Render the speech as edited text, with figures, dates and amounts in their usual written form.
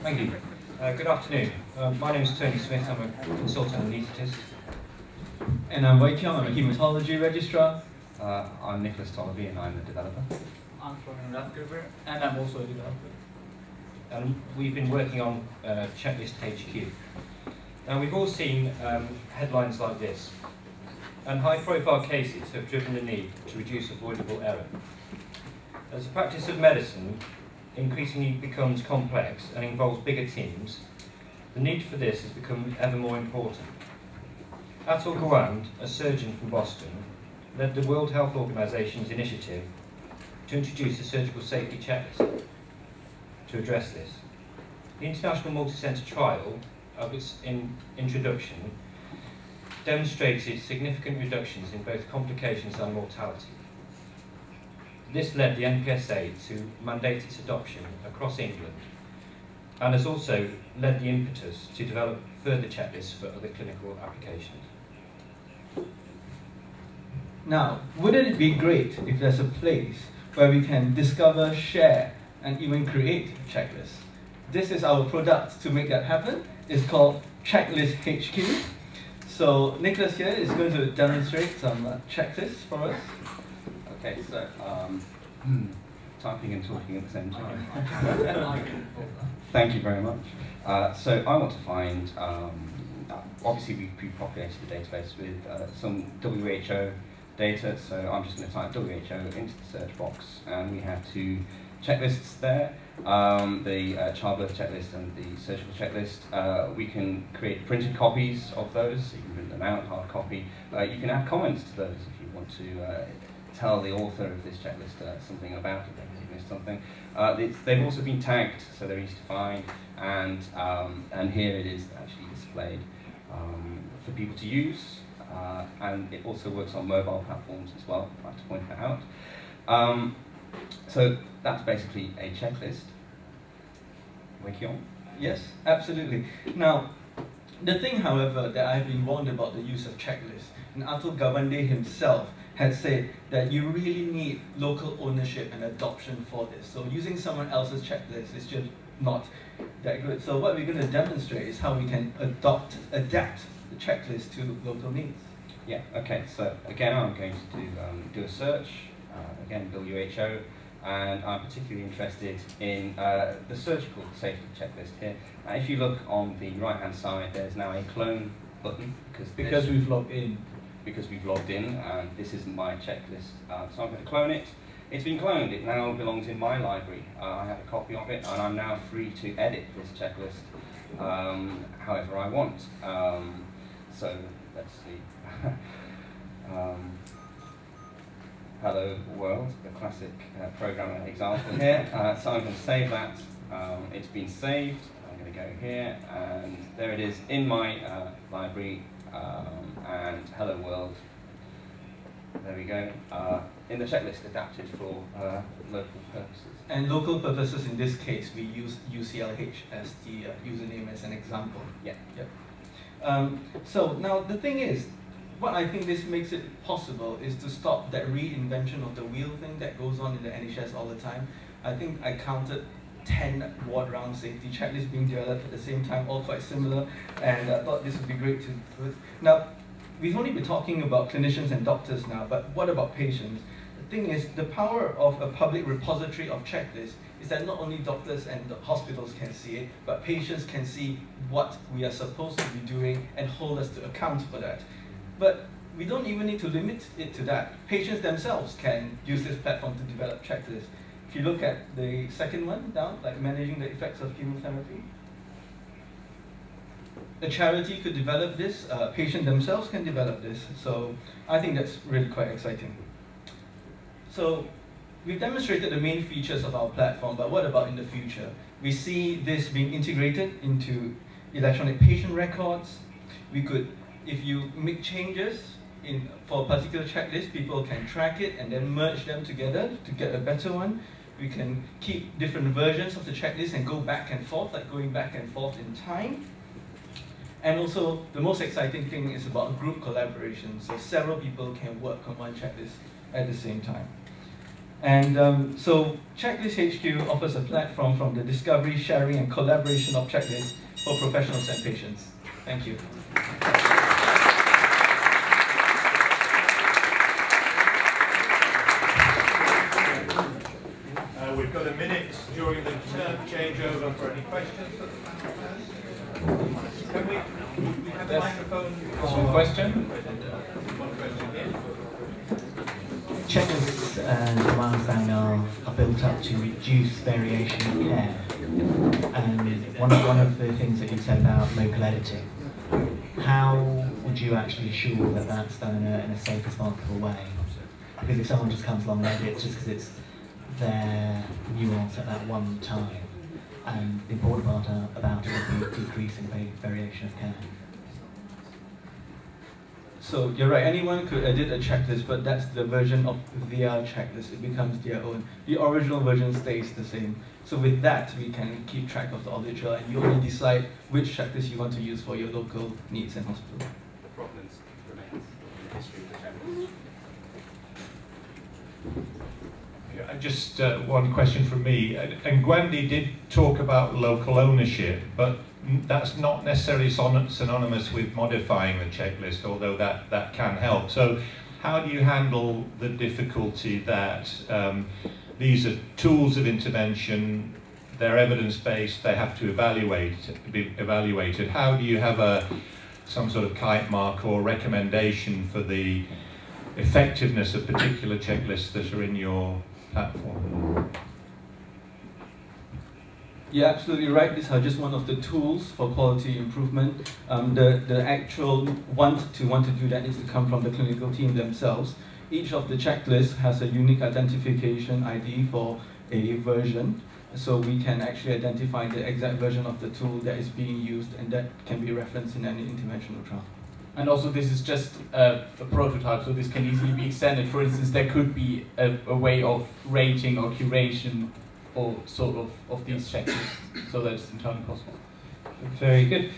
Thank you. Good afternoon. My name is Tony Smith. I'm a consultant anaesthetist. And I'm Wei Kiong. I'm a hematology registrar. I'm Nicholas Tollerby and I'm the developer. I'm Florian Radgruber and I'm also a developer. And we've been working on ChecklistHQ. Now we've all seen headlines like this, and high-profile cases have driven the need to reduce avoidable error. As the practice of medicine increasingly becomes complex and involves bigger teams, the need for this has become ever more important. Atul Gawande, a surgeon from Boston, led the World Health Organization's initiative to introduce a surgical safety checklist to address this. The international multi-centre trial of its introduction demonstrated significant reductions in both complications and mortality. This led the NPSA to mandate its adoption across England and has also led the impetus to develop further checklists for other clinical applications. Now, wouldn't it be great if there's a place where we can discover, share, and even create checklists? This is our product to make that happen. It's called ChecklistHQ. So Nicholas here is going to demonstrate some checklists for us. Okay, so typing and talking at the same time. Thank you very much. So I want to find, obviously we pre-populated the database with some WHO data, so I'm just going to type WHO into the search box, and we have two checklists there, the childbirth checklist and the surgical checklist. We can create printed copies of those, so you can print them out, hard copy. You can add comments to those if you want to tell the author of this checklist something about it, they've missed something. They've also been tagged, so they're easy to find, and here it is actually displayed for people to use, and it also works on mobile platforms as well, I'd like to point that out. So that's basically a checklist. Wei Kiong? Yes, absolutely. Now, the thing, however, that I've been warned about the use of checklists, and Atul Gawande himself had said that you really need local ownership and adoption for this. So using someone else's checklist is just not that good. So what we're going to demonstrate is how we can adapt the checklist to local needs. Yeah, okay, so again I'm going to do a search, again WHO, and I'm particularly interested in the surgical safety checklist here. If you look on the right hand side, there's now a clone button because we've logged in. Because we've logged in, and this isn't my checklist, so I'm going to clone it. It's been cloned, it now belongs in my library. I have a copy of it, and I'm now free to edit this checklist however I want. So let's see. Hello world, the classic programmer example here. So I'm going to save that. It's been saved. I'm going to go here, and there it is in my library. And hello world, there we go, in the checklist adapted for local purposes. And local purposes in this case, we use UCLH as the username as an example. Yeah. Yep. So now the thing is, what I think this makes it possible is to stop that reinvention of the wheel thing that goes on in the NHS all the time. I think I counted 10 ward round safety checklists being developed at the same time, all quite similar, and I thought this would be great to do it. Now, we've only been talking about clinicians and doctors now, but what about patients? The thing is, the power of a public repository of checklists is that not only doctors and the hospitals can see it, but patients can see what we are supposed to be doing and hold us to account for that. But we don't even need to limit it to that. Patients themselves can use this platform to develop checklists. If you look at the second one down, like managing the effects of chemotherapy, a charity could develop this, patients themselves can develop this, so I think that's really quite exciting. So we've demonstrated the main features of our platform, but what about in the future? We see this being integrated into electronic patient records. We could, if you make changes for a particular checklist, people can track it and then merge them together to get a better one. We can keep different versions of the checklist and go back and forth, like going back and forth in time. And also, the most exciting thing is about group collaboration. So several people can work on one checklist at the same time. And so ChecklistHQ offers a platform from the discovery, sharing, and collaboration of checklists for professionals and patients. Thank you. We've got a minute during the changeover for any questions. Can we have a microphone? One question? One question here. Checklists, to my understanding, are built up to reduce variation of care. And one of the things that you said about local editing, how would you actually assure that that's done in a safe, responsible way? Because if someone just comes along and edits just because it's their nuance at that one time, and the important part about it would be decreasing variation of care. So you're right, anyone could edit a checklist, but that's the version of their checklist. It becomes their own. The original version stays the same. So with that, we can keep track of the audit trail, and you only decide which checklist you want to use for your local needs and hospital. The provenance remains in the history of the checklist. Just one question from me. And Gwendy did talk about local ownership, but that's not necessarily synonymous with modifying the checklist, although that can help. So how do you handle the difficulty that these are tools of intervention, they're evidence-based, they have to be evaluated. How do you have some sort of kite mark or recommendation for the effectiveness of particular checklists that are in your platform? You're absolutely right. These are just one of the tools for quality improvement. The actual want to do that needs to come from the clinical team themselves. Each of the checklists has a unique identification ID for a version, so we can actually identify the exact version of the tool that is being used, and that can be referenced in any interventional trial. And also, this is just a prototype, so this can easily be extended. For instance, there could be a way of rating or curation or sort of these checklists, so that it's entirely possible. Very good.